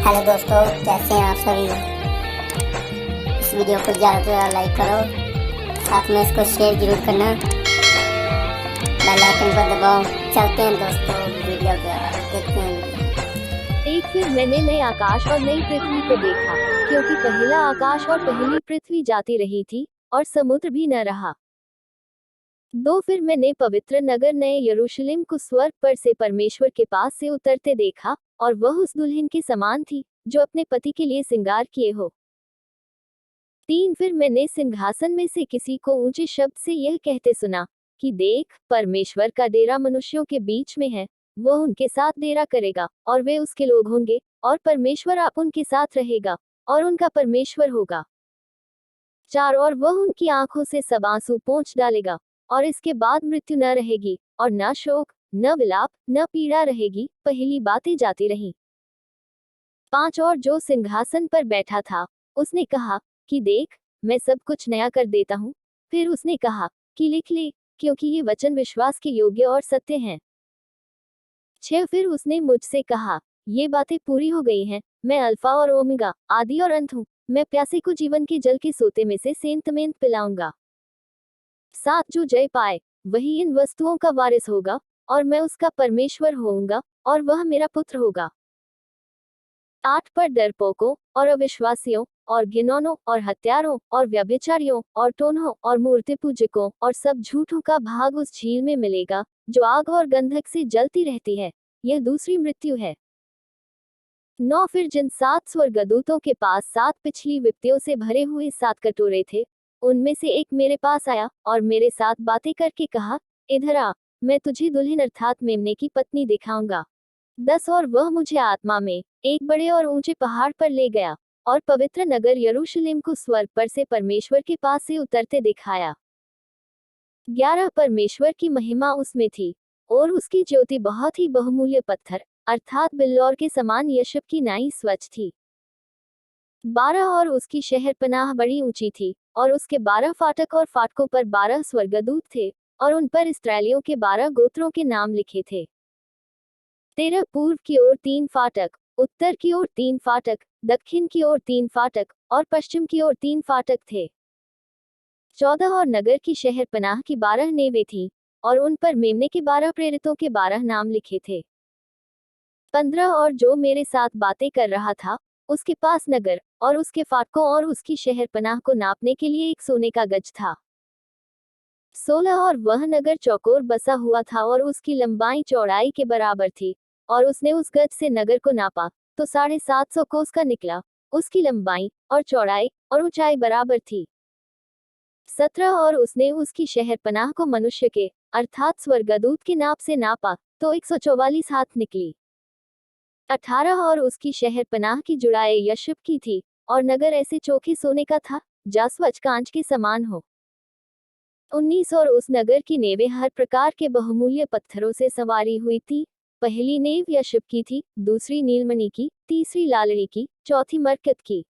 Hello दोस्तों, कैसे हैं आप सभी। इस वीडियो को ज़्यादा से ज़्यादा लाइक करो, साथ में इसको शेयर जरूर करना, बेल आइकन पर दबाओ। चलते हैं दोस्तों वीडियो को देखते हैं। एक फिर मैंने नए आकाश और नई पृथ्वी को देखा, क्योंकि पहला आकाश और पहली पृथ्वी जाती रही थी और समुद्र भी न रहा। दो फिर मैंने पवित्र नगर नए यरूशलेम को स्वर्ग पर से परमेश्वर के पास से उतरते देखा, और वह उस दुल्हन के समान थी जो अपने पति के लिए श्रृंगार किए हो। तीन फिर मैंने सिंहासन में से किसी को ऊंचे शब्द से यह कहते सुना कि देख, परमेश्वर का डेरा मनुष्यों के बीच में है। वह उनके साथ डेरा करेगा और वे उसके लोग होंगे, और परमेश्वर आप उनके साथ रहेगा और उनका परमेश्वर होगा। चार और वह उनकी आंखों से सब आंसू पोंछ डालेगा, और इसके बाद मृत्यु न रहेगी, और न शोक, न विलाप, न पीड़ा रहेगी, पहली बातें जाती रहीं। पांच और जो सिंहासन पर बैठा था उसने कहा कि देख, मैं सब कुछ नया कर देता हूँ। फिर उसने कहा कि लिख ले, क्योंकि ये वचन विश्वास के योग्य और सत्य हैं। छह फिर उसने मुझसे कहा, ये बातें पूरी हो गई हैं। मैं अल्फा और ओमेगा, आदि और अंत हूँ। मैं प्यासे को जीवन के जल के सोते में से सेंतमेंत पिलाऊंगा। सात जो जय पाए वही इन वस्तुओं का वारिस होगा, और मैं उसका परमेश्वर होऊंगा और वह मेरा पुत्र होगा। आठ पर डरपोकों और अविश्वासियों और घिनौनों और हत्यारों और व्यभिचारियों और टोन्हों और मूर्ति पूजकों और सब झूठों का भाग उस झील में मिलेगा जो आग और गंधक से जलती रहती है। यह दूसरी मृत्यु है। नौ फिर जिन सात स्वर्गदूतों के पास सात पिछली विपत्तियों से भरे हुए सात कटोरे थे, उनमें से एक मेरे पास आया और मेरे साथ बातें करके कहा, इधर आ, मैं तुझे दुल्हन अर्थात मेमने की पत्नी दिखाऊंगा। 10 और वह मुझे आत्मा में एक बड़े और ऊंचे पहाड़ पर ले गया, और पवित्र नगर यरूशलेम को स्वर्ग पर से परमेश्वर के पास से उतरते दिखाया। 11 परमेश्वर की महिमा उसमें थी, और उसकी ज्योति बहुत ही बहुमूल्य पत्थर अर्थात बिल्लौर के समान यशब की नाई स्वच्छ थी। 12 और उसकी शहरपनाह बड़ी ऊंची थी, और उसके 12 फाटक और फाटकों पर 12 स्वर्गदूत थे, और उन पर इस्राएलियों के 12 गोत्रों के नाम लिखे थे। 13 पूर्व की ओर 3 फाटक, उत्तर की ओर 3 फाटक, दक्षिण की ओर 3 फाटक और पश्चिम की ओर 3 फाटक थे। 14 और नगर की शहरपनाह की 12 नेवें थीं, और उन पर मेमने के 12 प्रेरितों के 12 नाम लिखे थे। 15 और जो मेरे साथ बातें कर रहा था, उसके पास नगर और उसके फाटकों और उसकी शहरपनाह को नापने के लिए एक सोने का गज था। 16 और वह नगर चौकोर बसा हुआ था और उसकी लंबाई चौड़ाई के बराबर थी, और उसने उस गज से नगर को नापा तो 750 कोस का निकला। उसकी लंबाई और चौड़ाई और ऊंचाई बराबर थी। 17 और उसने उसकी शहरपनाह को मनुष्य के अर्थात स्वर्गदूत के नाप से नापा तो 144 हाथ निकली। 18 और उसकी शहरपनाह की जुड़ाई यशब की थी, और नगर ऐसे चोखे सोने का था जा स्वच्छ कांच के समान हो। 19 और उस नगर की नेवें हर प्रकार के बहुमूल्य पत्थरों से सवारी हुई थी। पहली नेव यशब की थी, दूसरी नीलमणि की, तीसरी लालड़ी की, चौथी मरकत की,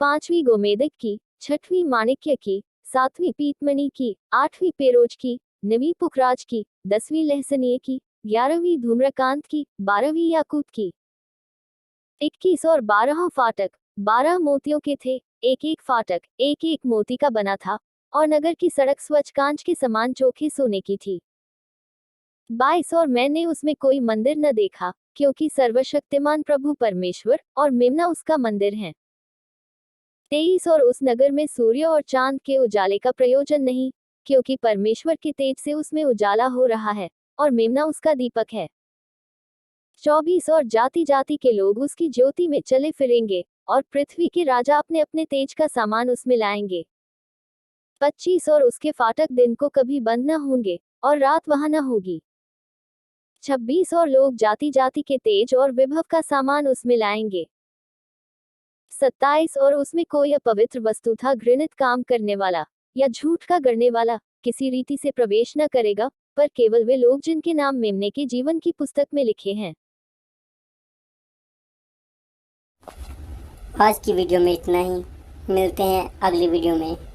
पांचवी गोमेदक की, छठवीं माणिक्य की, सातवीं पीतमणि की, आठवीं पेरोज की, नवीं पुखराज की, 10वीं लहसनिय की, 11वीं धूम्रकांत की, 12वीं याकूत की। 21 और 12 फाटक 12 मोतियों के थे। एक एक फाटक एक एक मोती का बना था, और नगर की सड़क स्वच्छ कांच के समान चोखे सोने की थी। 22 और मैंने उसमें कोई मंदिर न देखा, क्योंकि सर्वशक्तिमान प्रभु परमेश्वर और मेमना उसका मंदिर है। 23 और उस नगर में सूर्य और चांद के उजाले का प्रयोजन नहीं, क्योंकि परमेश्वर के तेज से उसमें उजाला हो रहा है, और मेमना उसका दीपक है। 24 और जाति जाति के लोग उसकी ज्योति में चले फिरेंगे, और पृथ्वी के राजा अपने अपने तेज का सामान उसमें लाएंगे। 25 और उसके फाटक दिन को कभी बंद न होंगे, और रात वहां न होगी। 26 और लोग जाति जाति के तेज और विभव का सामान उसमें लाएंगे। 27 और उसमें कोई अपवित्र वस्तु था घृणित काम करने वाला या झूठ का गढ़ने वाला किसी रीति से प्रवेश न करेगा, पर केवल वे लोग जिनके नाम मेमने के जीवन की पुस्तक में लिखे हैं। आज की वीडियो में इतना ही, मिलते हैं अगली वीडियो में।